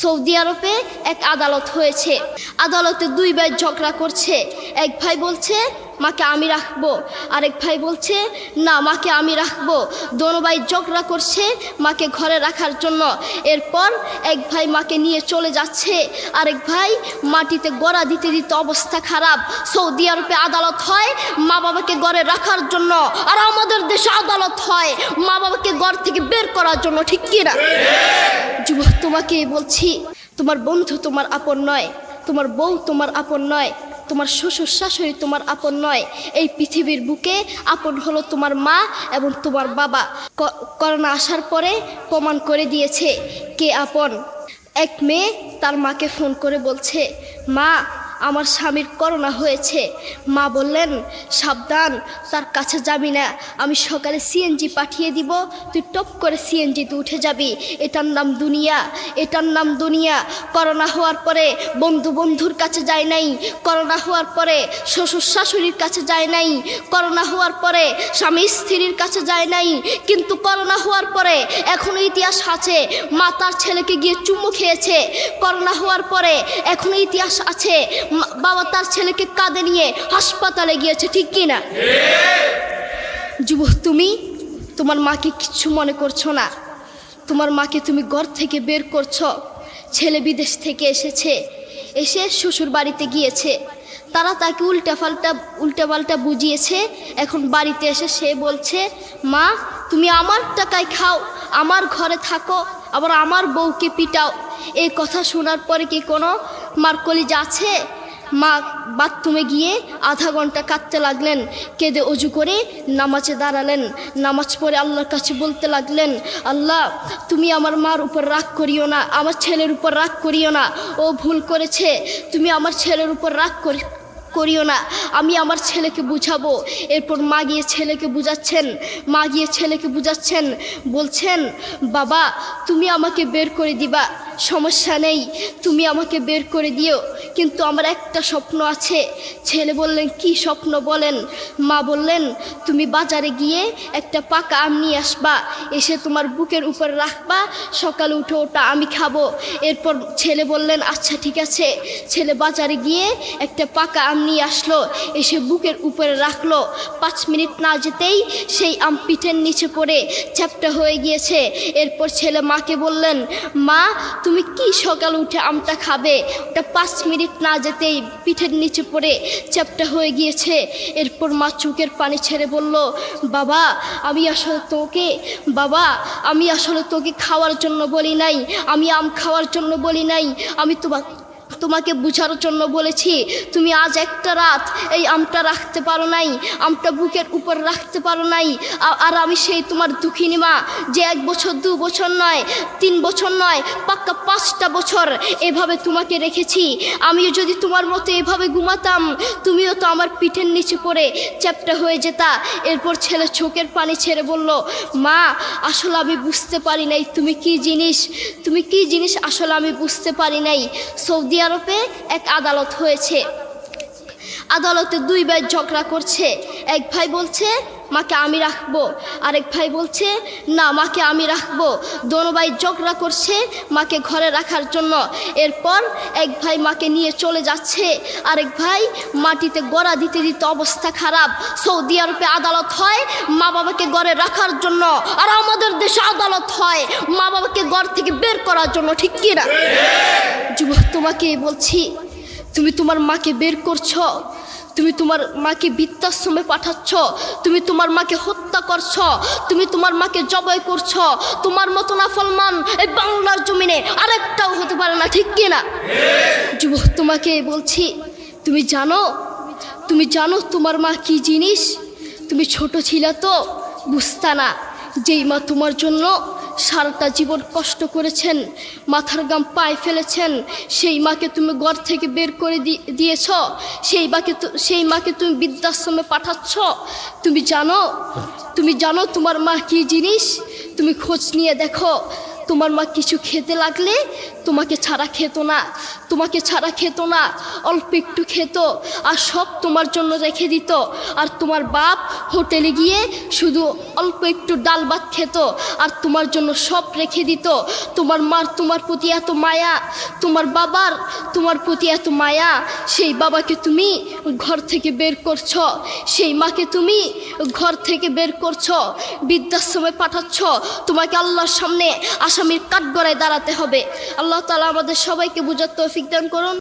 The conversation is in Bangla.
সৌদি আরবে এক আদালত হয়েছে। আদালতে দুই ভাই ঝগড়া করছে। এক ভাই বলছে মাকে আমি রাখবো, আরেক ভাই বলছে না মাকে আমি রাখবো। দোনো ভাই ঝগড়া করছে মাকে ঘরে রাখার জন্য। এরপর এক ভাই মাকে নিয়ে চলে যাচ্ছে, আরেক ভাই মাটিতে গড়া দিতে দিতে অবস্থা খারাপ। সৌদি আরবে আদালত হয় মা বাবাকে ঘরে রাখার জন্য, আর আমাদের দেশে আদালত হয় মা বাবাকে ঘর থেকে বের করার জন্য, ঠিক কি না? যুবক, তোমাকে বলছি, তোমার বন্ধু তোমার আপন নয়, তোমার বউ তোমার আপন নয়, তোমার শ্বশুর শাশুড়ি তোমার আপন নয়। এই পৃথিবীর বুকে আপন হলো তোমার মা এবং তোমার বাবা। করোনা আসার পরে প্রমাণ করে দিয়েছে কে আপন। এক মেয়ে তার মাকে ফোন করে বলছে, মা আমার স্বামীর করোনা হয়েছে। মা বললেন সাবধান, তার কাছে যাবি না, আমি সকালে সিএনজি পাঠিয়ে দিব, তুই টপ করে সিএনজিতে উঠে যাবি। এটার নাম দুনিয়া, এটার নাম দুনিয়া। করোনা হওয়ার পরে বন্ধুর কাছে যায় নাই, করোনা হওয়ার পরে শ্বশুর শাশুড়ির কাছে যায় নাই, করোনা হওয়ার পরে স্বামী স্ত্রীর কাছে যায় নাই, কিন্তু করোনা হওয়ার পরে এখনো ইতিহাস আছে মা তার ছেলেকে গিয়ে চুমু খেয়েছে। করোনা হওয়ার পরে এখনো ইতিহাস আছে বাবা তার ছেলেকে কাঁধে নিয়ে হাসপাতালে গিয়েছে, ঠিক কি না? যুবক, তুমি তোমার মাকে কিচ্ছু মনে করছো না। তোমার মাকে তুমি ঘর থেকে বের করছো। ছেলে বিদেশ থেকে এসেছে, এসে শ্বশুর বাড়িতে গিয়েছে, তারা তাকে উল্টাপাল্টা বুঝিয়েছে। এখন বাড়িতে এসে সে বলছে, মা তুমি আমার টাকায় খাও, আমার ঘরে থাকো, আবার আমার বউকে পিটাও। এই কথা শোনার পরে কি কোনো মার কলিজা আছে? মা বাথরুমে গিয়ে আধা ঘন্টা কাঁদতে লাগলেন, কেঁদে অজু করে নামাজে দাঁড়ালেন। নামাজ পড়ে আল্লাহর কাছে বলতে লাগলেন, আল্লাহ তুমি আমার মার উপর রাগ করিও না, আমার ছেলের উপর রাগ করিও না, ও ভুল করেছে, তুমি আমার ছেলের উপর রাগ করিও না, আমি আমার ছেলেকে বুঝাবো। এরপর মা গিয়ে ছেলেকে বুঝাচ্ছেন, বলছেন বাবা তুমি আমাকে বের করে দিবা, সমস্যা নেই, তুমি আমাকে বের করে দিও, কিন্তু আমার একটা স্বপ্ন আছে। ছেলে বললেন কি স্বপ্ন বলেন? মা বললেন তুমি বাজারে গিয়ে একটা পাকা আম নিয়ে আসবা, এসে তোমার বুকের উপর রাখবা, সকালে উঠে ওটা আমি খাবো। এরপর ছেলে বললেন আচ্ছা ঠিক আছে। ছেলে বাজারে গিয়ে একটা পাকা আম নিয়ে আসলো, এসে বুকের উপরে রাখলো। 5 মিনিট না যেতেই সেই আম পিঠের নিচে পড়ে চ্যাপ্টা হয়ে গিয়েছে। এরপর ছেলে মাকে বললেন, মা তুমি কি সকালে উঠে আমটা খাবে? ওটা 5 মিনিট না যেতেই পিঠের নিচে পড়ে চ্যাপ্টা হয়ে গিয়েছে। এরপর মা চোখের পানি ছেড়ে বলল, বাবা আমি আসলে তোকে খাওয়ার জন্য বলি নাই, আমি আম খাওয়ার জন্য বলি নাই, আমি তোমাকে বুঝার জন্য বলেছি। তুমি আজ একটা রাত এই আমটা রাখতে পারো নাই, আমটা বুকের উপর রাখতে পারো নাই, আর আমি সেই তোমার দুঃখিনী মা যে 1 বছর 2 বছর নয় 3 বছর নয় পাক্কা 5টা বছর এভাবে তোমাকে রেখেছি। আমিও যদি তোমার মতো এভাবে ঘুমাতাম, তুমিও তো আমার পিঠের নিচে পড়ে চ্যাপ্টা হয়ে যেতা। এরপর ছেলে চোখের পানি ছেড়ে বলল, মা আসলে আমি বুঝতে পারি নাই তুমি কি জিনিস আসলে আমি বুঝতে পারি নাই। সৌদি আরবে এক আদালত হয়েছে। আদালতে দুই ভাই ঝগড়া করছে। এক ভাই বলছে মাকে আমি রাখবো, আরেক ভাই বলছে না মাকে আমি রাখবো। দোনো ভাই ঝগড়া করছে মাকে ঘরে রাখার জন্য। এরপর এক ভাই মাকে নিয়ে চলে যাচ্ছে, আরেক ভাই মাটিতে গড়া দিতে দিতে অবস্থা খারাপ। সৌদি আরবে আদালত হয় মা বাবাকে ঘরে রাখার জন্য, আর আমাদের দেশে আদালত হয় মা বাবাকে ঘর থেকে বের করার জন্য, ঠিক কি না? যুবক, তোমাকে বলছি, তুমি তোমার মাকে বের করছো, তুমি তোমার মাকে বৃদ্ধাশ্রমে পাঠাচ্ছ, তুমি তোমার মাকে হত্যা করছ, তুমি তোমার মাকে জবাই করছ। তোমার মতো নাফরমান এই বাংলার জমিনে আরেকটাও হতে পারে না, ঠিক কি না? যুবক, তোমাকে বলছি, তুমি জানো তোমার মা কি জিনিস? তুমি ছোট ছিলে তো বুঝতা না। যেই মা তোমার জন্য সারাটা জীবন কষ্ট করেছেন, মাথার গাম পায়ে ফেলেছেন, সেই মাকে তুমি ঘর থেকে বের করে দিয়েছ, সেই মাকে তুমি বৃদ্ধাশ্রমে পাঠাচ্ছ। তুমি জানো তোমার মা কি জিনিস? তুমি খোঁজ নিয়ে দেখো, তোমার মা কিছু খেতে লাগলে তোমাকে ছাড়া খেত না, তোমাকে ছাড়া খেত না, অল্প একটু খেত আর সব তোমার জন্য রেখে দিত। আর তোমার বাপ হোটেলে গিয়ে শুধু অল্প একটু ডাল ভাত খেত আর তোমার জন্য সব রেখে দিত। তোমার মার তোমার প্রতি এত মায়া, তোমার বাবার তোমার প্রতি এত মায়া, সেই বাবাকে তুমি ঘর থেকে বের করছ, সেই মাকে তুমি ঘর থেকে বের করছ, বৃদ্ধাশ্রমে পাঠাচ্ছ। তোমাকে আল্লাহর সামনে আসামির কাঠগড়ায় দাঁড়াতে হবে। আল্লাহ তাআলা আমাদের সবাইকে বুঝার তৌফিক দান করুন।